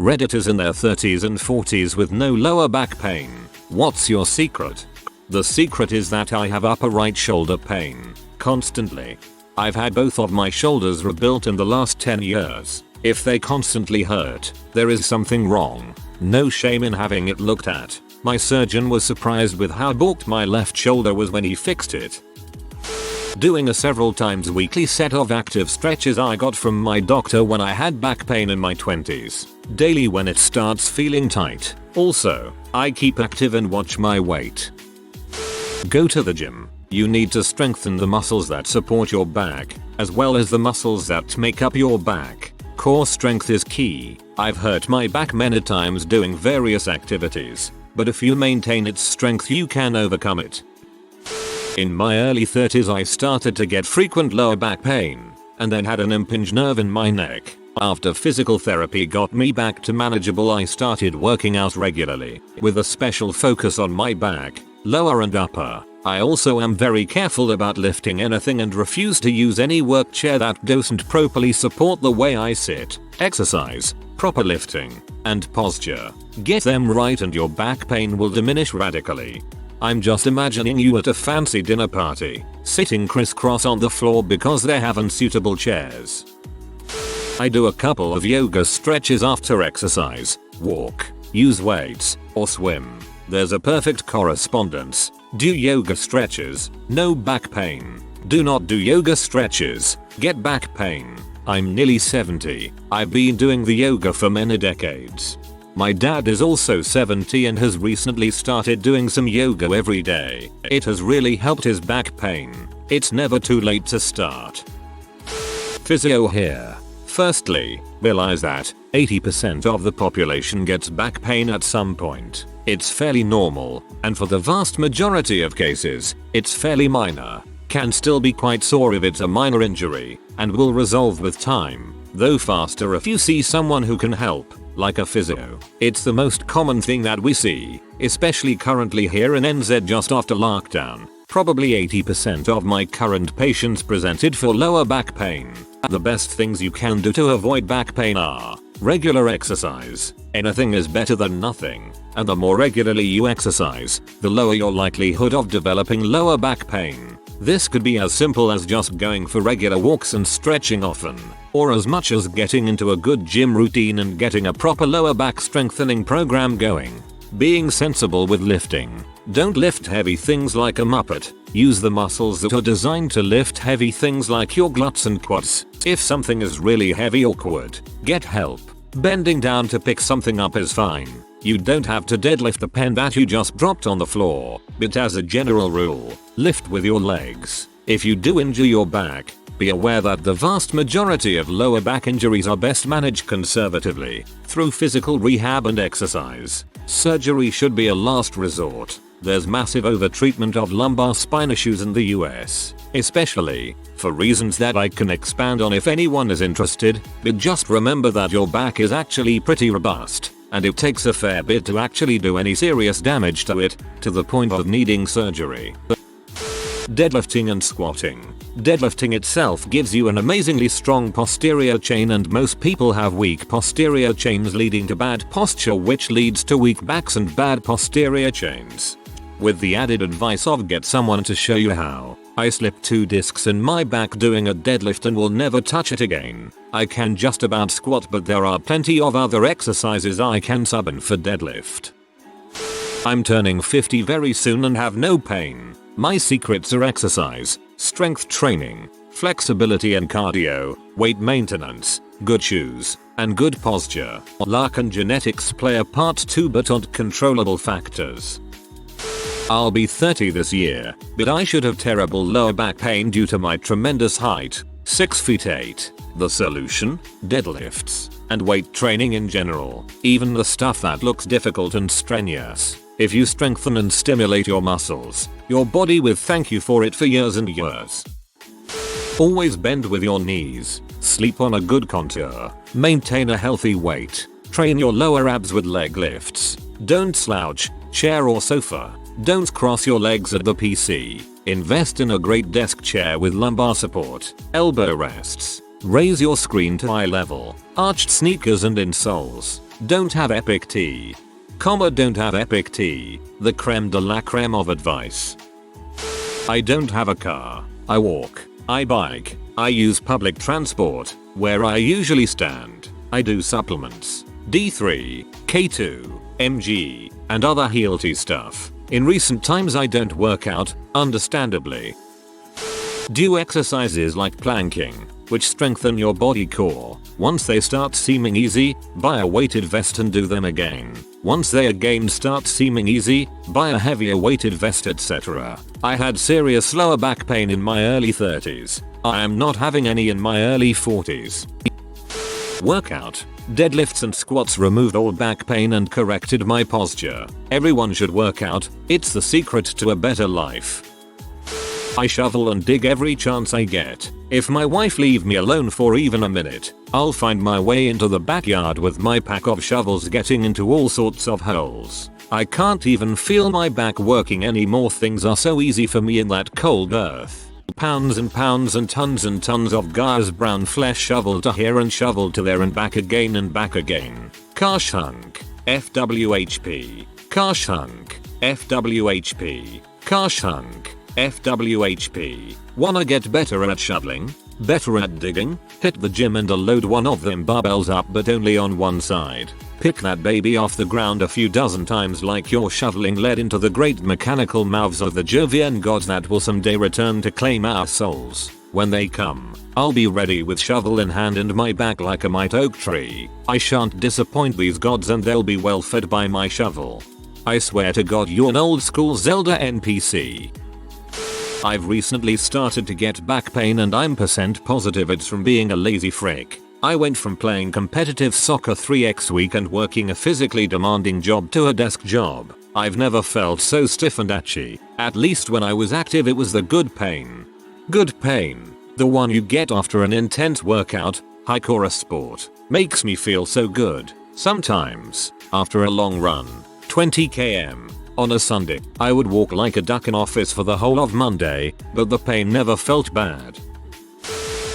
Redditors in their 30s and 40s with no lower back pain. What's your secret? The secret is that I have upper right shoulder pain. Constantly. I've had both of my shoulders rebuilt in the last 10 years. If they constantly hurt, there is something wrong. No shame in having it looked at. My surgeon was surprised with how bulked my left shoulder was when he fixed it. Doing a several times weekly set of active stretches I got from my doctor when I had back pain in my 20s. Daily when it starts feeling tight. Also, I keep active and watch my weight. Go to the gym. You need to strengthen the muscles that support your back, as well as the muscles that make up your back. Core strength is key. I've hurt my back many times doing various activities, but if you maintain its strength you can overcome it. In my early 30s I started to get frequent lower back pain, and then had an impinged nerve in my neck. After physical therapy got me back to manageable, I started working out regularly, with a special focus on my back, lower and upper. I also am very careful about lifting anything and refuse to use any work chair that doesn't properly support the way I sit, exercise, proper lifting, and posture. Get them right and your back pain will diminish radically. I'm just imagining you at a fancy dinner party, sitting crisscross on the floor because they have unsuitable chairs. I do a couple of yoga stretches after exercise, walk, use weights, or swim. There's a perfect correspondence. Do yoga stretches, no back pain. Do not do yoga stretches, get back pain. I'm nearly 70. I've been doing the yoga for many decades. My dad is also 70 and has recently started doing some yoga every day. It has really helped his back pain. It's never too late to start. Physio here. Firstly, realize that 80% of the population gets back pain at some point. It's fairly normal, and for the vast majority of cases, it's fairly minor. Can still be quite sore if it's a minor injury, and will resolve with time, though faster if you see someone who can help, like a physio. It's the most common thing that we see, especially currently here in NZ just after lockdown. Probably 80% of my current patients presented for lower back pain. The best things you can do to avoid back pain are regular exercise. Anything is better than nothing, and the more regularly you exercise, the lower your likelihood of developing lower back pain. This could be as simple as just going for regular walks and stretching often, or as much as getting into a good gym routine and getting a proper lower back strengthening program going. Being sensible with lifting. Don't lift heavy things like a muppet. Use the muscles that are designed to lift heavy things like your glutes and quads. If something is really heavy or awkward, get help. Bending down to pick something up is fine. You don't have to deadlift the pen that you just dropped on the floor, but as a general rule, lift with your legs. If you do injure your back, be aware that the vast majority of lower back injuries are best managed conservatively, through physical rehab and exercise. Surgery should be a last resort. There's massive overtreatment of lumbar spine issues in the US, especially for reasons that I can expand on if anyone is interested, but just remember that your back is actually pretty robust, and it takes a fair bit to actually do any serious damage to it, to the point of needing surgery. Deadlifting and squatting. Deadlifting itself gives you an amazingly strong posterior chain, and most people have weak posterior chains leading to bad posture, which leads to weak backs and bad posterior chains. With the added advice of get someone to show you how. I slipped 2 discs in my back doing a deadlift and will never touch it again. I can just about squat, but there are plenty of other exercises I can sub in for deadlift. I'm turning 50 very soon and have no pain. My secrets are exercise, strength training, flexibility and cardio, weight maintenance, good shoes, and good posture. Luck and genetics play a part too, but aren't controllable factors. I'll be 30 this year, but I should have terrible lower back pain due to my tremendous height, 6 feet 8. The solution? Deadlifts, and weight training in general, even the stuff that looks difficult and strenuous. If you strengthen and stimulate your muscles, your body will thank you for it for years and years. Always bend with your knees, sleep on a good contour, maintain a healthy weight, train your lower abs with leg lifts. Don't slouch, chair or sofa. Don't cross your legs at the PC. Invest in a great desk chair with lumbar support, elbow rests. Raise your screen to eye level. Arched sneakers and insoles. Don't have epic tea. Don't have epic tea. The creme de la creme of advice. I don't have a car. I walk. I bike. I use public transport, where I usually stand. I do supplements. D3, K2, MG, and other healthy stuff. In recent times I don't work out, understandably. Do exercises like planking, which strengthen your body core. Once they start seeming easy, buy a weighted vest and do them again. Once they again start seeming easy, buy a heavier weighted vest, etc. I had serious lower back pain in my early 30s. I am not having any in my early 40s. Workout. Deadlifts and squats removed all back pain and corrected my posture. Everyone should work out, it's the secret to a better life. I shovel and dig every chance I get. If my wife leave me alone for even a minute, I'll find my way into the backyard with my pack of shovels getting into all sorts of holes. I can't even feel my back working anymore. Things are so easy for me in that cold earth. Pounds and pounds and tons of Gaia's brown flesh shoveled to here and shoveled to there and back again and back again. Karsh hunk. FWHP. Karsh hunk. FWHP. Karsh hunk. FWHP. Wanna get better at shoveling? Better at digging? Hit the gym and load one of them barbells up, but only on one side. Pick that baby off the ground a few dozen times like you're shoveling lead into the great mechanical mouths of the Jovian gods that will someday return to claim our souls. When they come, I'll be ready with shovel in hand and my back like a mighty oak tree. I shan't disappoint these gods and they'll be well fed by my shovel. I swear to God you're an old school Zelda NPC. I've recently started to get back pain and I'm % positive it's from being a lazy frick. I went from playing competitive soccer 3x week and working a physically demanding job to a desk job. I've never felt so stiff and itchy. At least when I was active it was the good pain. Good pain. The one you get after an intense workout, hike or a sport. Makes me feel so good. Sometimes, after a long run, 20 km, on a Sunday, I would walk like a duck in office for the whole of Monday, but the pain never felt bad.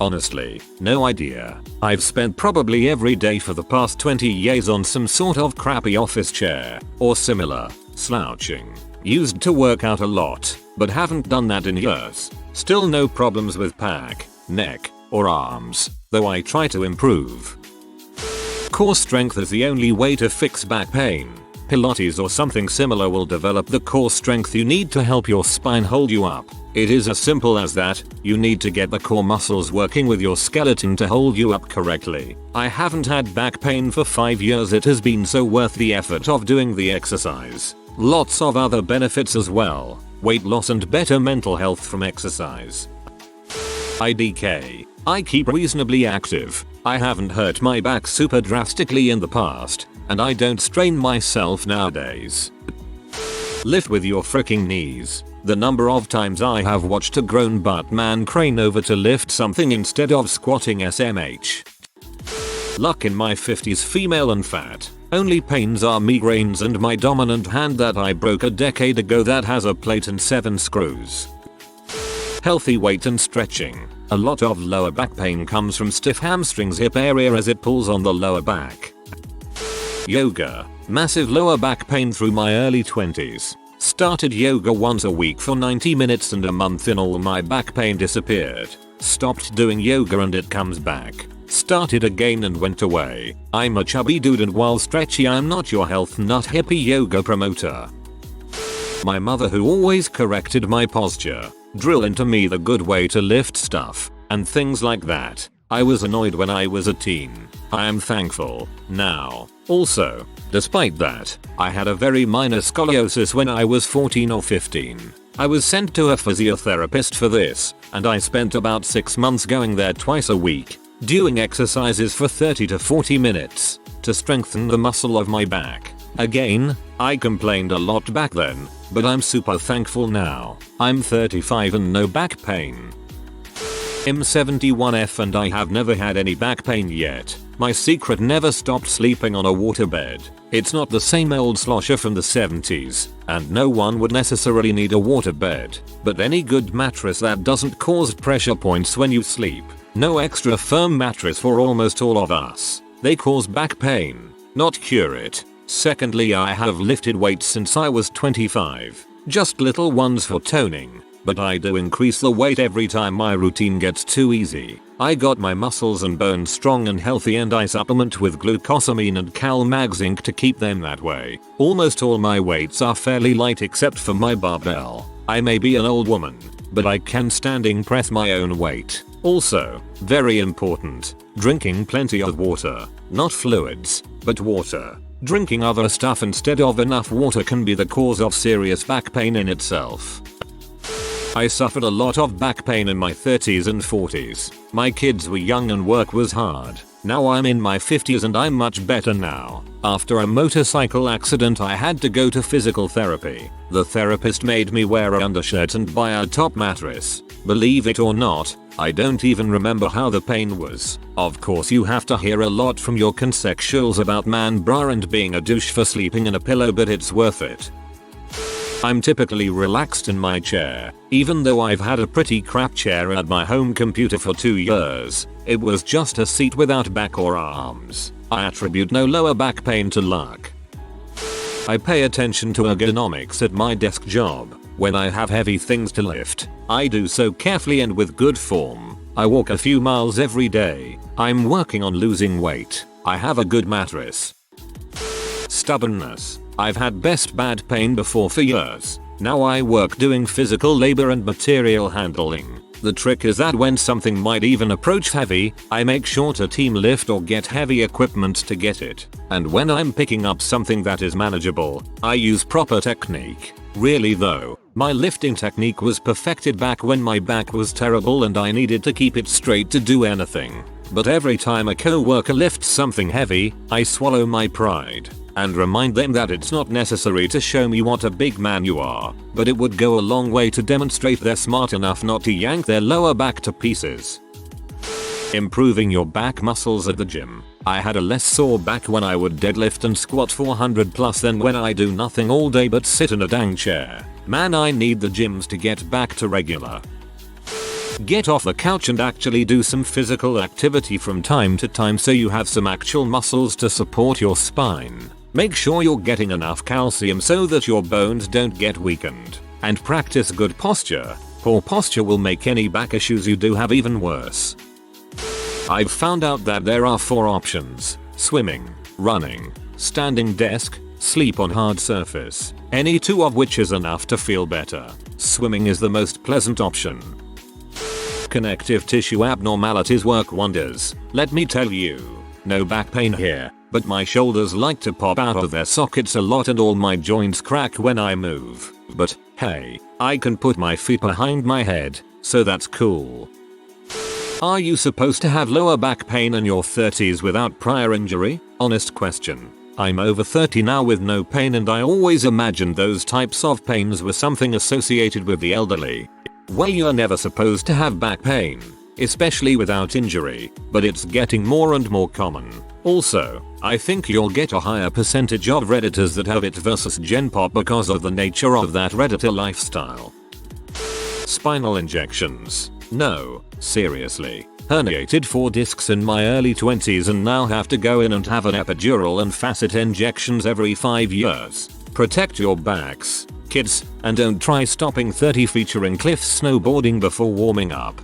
Honestly, no idea. I've spent probably every day for the past 20 years on some sort of crappy office chair, or similar, slouching. Used to work out a lot, but haven't done that in years. Still no problems with back, neck, or arms, though I try to improve. Core strength is the only way to fix back pain. Pilates or something similar will develop the core strength you need to help your spine hold you up. It is as simple as that. You need to get the core muscles working with your skeleton to hold you up correctly. I haven't had back pain for 5 years. It has been so worth the effort of doing the exercise. Lots of other benefits as well. Weight loss and better mental health from exercise. IDK. I keep reasonably active. I haven't hurt my back super drastically in the past, and I don't strain myself nowadays. Lift with your freaking knees. The number of times I have watched a grown butt man crane over to lift something instead of squatting SMH. Luck in my 50s, female and fat. Only pains are migraines and my dominant hand that I broke a decade ago that has a plate and 7 screws. Healthy weight and stretching. A lot of lower back pain comes from stiff hamstrings, hip area as it pulls on the lower back. Yoga. Massive lower back pain through my early 20s. Started yoga once a week for 90 minutes and a month in all my back pain disappeared. Stopped doing yoga and it comes back. Started again and went away. I'm a chubby dude and while stretchy I'm not your health nut hippie yoga promoter. My mother, who always corrected my posture, drill into me the good way to lift stuff, and things like that. I was annoyed when I was a teen. I am thankful now. Also, despite that, I had a very minor scoliosis when I was 14 or 15. I was sent to a physiotherapist for this, and I spent about 6 months going there twice a week, doing exercises for 30 to 40 minutes, to strengthen the muscle of my back. Again, I complained a lot back then, but I'm super thankful now. I'm 35 and no back pain. I'm 71F and I have never had any back pain yet. My secret: never stopped sleeping on a waterbed. It's not the same old slosher from the 70s, and no one would necessarily need a waterbed, but any good mattress that doesn't cause pressure points when you sleep. No extra firm mattress for almost all of us. They cause back pain. not cure it. Secondly, I have lifted weights since I was 25. Just little ones for toning. But I do increase the weight every time my routine gets too easy. I got my muscles and bones strong and healthy, and I supplement with glucosamine and CalMag zinc to keep them that way. Almost all my weights are fairly light except for my barbell. I may be an old woman, but I can standing press my own weight. Also, very important, drinking plenty of water. Not fluids, but water. Drinking other stuff instead of enough water can be the cause of serious back pain in itself. I suffered a lot of back pain in my 30s and 40s. My kids were young and work was hard. Now I'm in my 50s and I'm much better now. After a motorcycle accident, I had to go to physical therapy. The therapist made me wear an undershirt and buy a top mattress. Believe it or not, I don't even remember how the pain was. Of course you have to hear a lot from your consexuals about man bra and being a douche for sleeping in a pillow, but it's worth it. I'm typically relaxed in my chair. Even though I've had a pretty crap chair at my home computer for 2 years, it was just a seat without back or arms. I attribute no lower back pain to luck. I pay attention to ergonomics at my desk job. When I have heavy things to lift, I do so carefully and with good form. I walk a few miles every day. I'm working on losing weight. I have a good mattress. Stubbornness. I've had bad pain before for years. Now I work doing physical labor and material handling. The trick is that when something might even approach heavy, I make sure to team lift or get heavy equipment to get it. And when I'm picking up something that is manageable, I use proper technique. Really though, my lifting technique was perfected back when my back was terrible and I needed to keep it straight to do anything. But every time a coworker lifts something heavy, I swallow my pride and remind them that it's not necessary to show me what a big man you are, but it would go a long way to demonstrate they're smart enough not to yank their lower back to pieces. Improving your back muscles at the gym. I had a less sore back when I would deadlift and squat 400 plus than when I do nothing all day but sit in a dang chair. Man, I need the gyms to get back to regular. Get off the couch and actually do some physical activity from time to time so you have some actual muscles to support your spine. Make sure you're getting enough calcium so that your bones don't get weakened. And practice good posture. Poor posture will make any back issues you do have even worse. I've found out that there are 4 options: swimming, running, standing desk, sleep on hard surface. Any 2 of which is enough to feel better. Swimming is the most pleasant option. Connective tissue abnormalities work wonders. Let me tell you. No back pain here, but my shoulders like to pop out of their sockets a lot and all my joints crack when I move. But hey, I can put my feet behind my head, so that's cool. Are you supposed to have lower back pain in your 30s without prior injury? Honest question. I'm over 30 now with no pain, and I always imagined those types of pains were something associated with the elderly. Well, you're never supposed to have back pain, especially without injury, but it's getting more and more common. Also, I think you'll get a higher percentage of Redditors that have it versus Gen Pop because of the nature of that Redditor lifestyle. Spinal injections. No, seriously. Herniated 4 discs in my early 20s and now have to go in and have an epidural and facet injections every 5 years. Protect your backs, kids, and don't try stopping 30 featuring cliff snowboarding before warming up.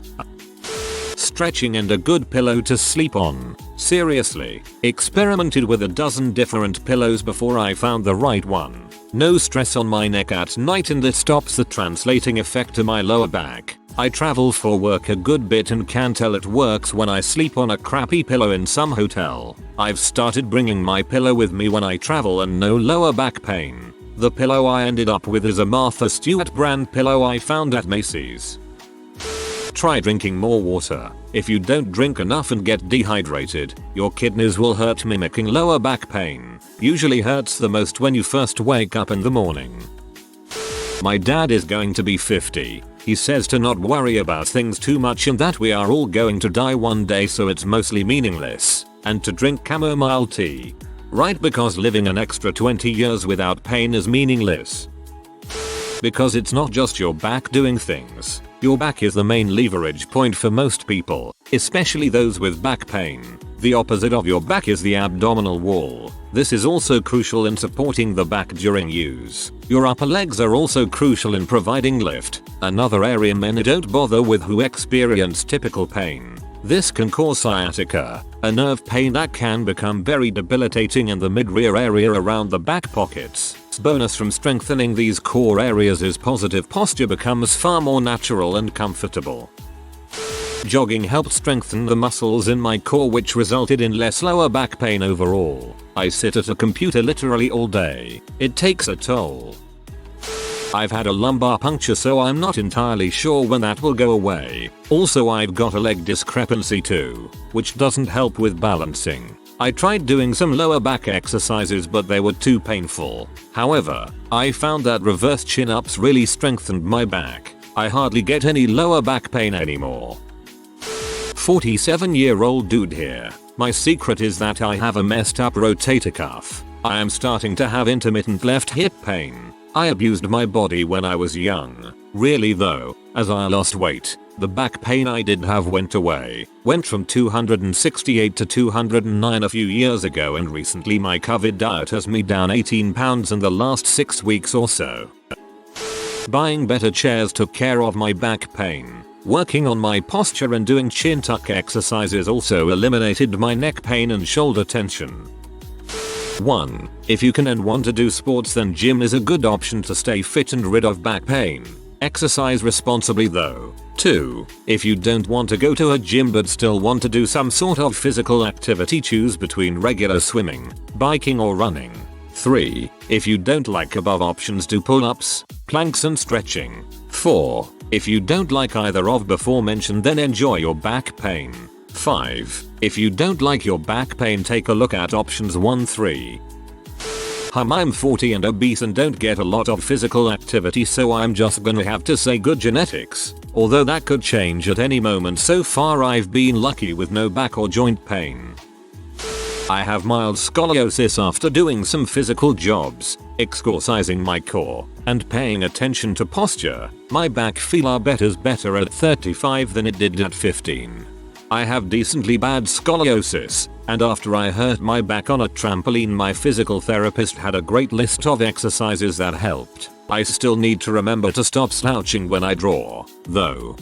Stretching and a good pillow to sleep on. Seriously, experimented with a dozen different pillows before I found the right one. No stress on my neck at night and it stops the translating effect to my lower back. I travel for work a good bit and can tell it works when I sleep on a crappy pillow in some hotel. I've started bringing my pillow with me when I travel and no lower back pain. The pillow I ended up with is a Martha Stewart brand pillow I found at Macy's. Try drinking more water. If you don't drink enough and get dehydrated, your kidneys will hurt, mimicking lower back pain. Usually hurts the most when you first wake up in the morning. My dad is going to be 50. He says to not worry about things too much and that we are all going to die one day, so it's mostly meaningless, and to drink chamomile tea. Right, because living an extra 20 years without pain is meaningless. Because it's not just your back doing things. Your back is the main leverage point for most people, especially those with back pain. The opposite of your back is the abdominal wall. This is also crucial in supporting the back during use. Your upper legs are also crucial in providing lift, another area many don't bother with who experience typical pain. This can cause sciatica, a nerve pain that can become very debilitating in the mid-rear area around the back pockets. Bonus from strengthening these core areas is positive posture becomes far more natural and comfortable. Jogging helped strengthen the muscles in my core, which resulted in less lower back pain overall. I sit at a computer literally all day. It takes a toll. I've had a lumbar puncture, so I'm not entirely sure when that will go away. Also, I've got a leg discrepancy too, which doesn't help with balancing. I tried doing some lower back exercises, but they were too painful. However, I found that reverse chin-ups really strengthened my back. I hardly get any lower back pain anymore. 47-year-old dude here. My secret is that I have a messed up rotator cuff. I am starting to have intermittent left hip pain. I abused my body when I was young. Really though, as I lost weight, the back pain I did have went away. Went from 268 to 209 a few years ago, and recently my COVID diet has me down 18 pounds in the last 6 weeks or so. Buying better chairs took care of my back pain. Working on my posture and doing chin tuck exercises also eliminated my neck pain and shoulder tension. 1. If you can and want to do sports, then gym is a good option to stay fit and rid of back pain. Exercise responsibly though. 2. If you don't want to go to a gym but still want to do some sort of physical activity, choose between regular swimming, biking or running. 3. If you don't like above options, do pull-ups, planks and stretching. 4. If you don't like either of before mentioned, then enjoy your back pain. 5. If you don't like your back pain, take a look at options 1, 3. I'm 40 and obese and don't get a lot of physical activity, so I'm just gonna have to say good genetics. Although that could change at any moment. So far I've been lucky with no back or joint pain. I have mild scoliosis after doing some physical jobs, exercising my core, and paying attention to posture. My back feel better at 35 than it did at 15. I have decently bad scoliosis, and after I hurt my back on a trampoline, my physical therapist had a great list of exercises that helped. I still need to remember to stop slouching when I draw, though.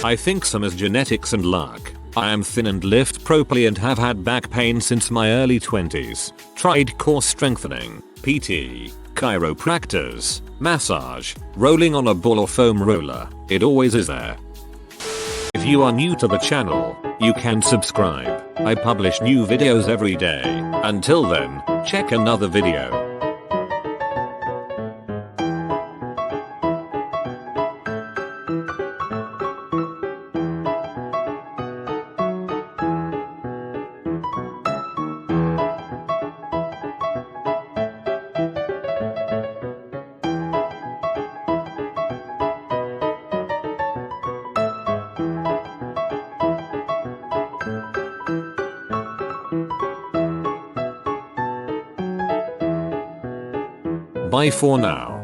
I think some is genetics and luck. I am thin and lift properly and have had back pain since my early 20s. Tried core strengthening, PT, chiropractors, massage, rolling on a ball or foam roller. It always is there. If you are new to the channel, you can subscribe. I publish new videos every day. Until then, check another video. Bye for now.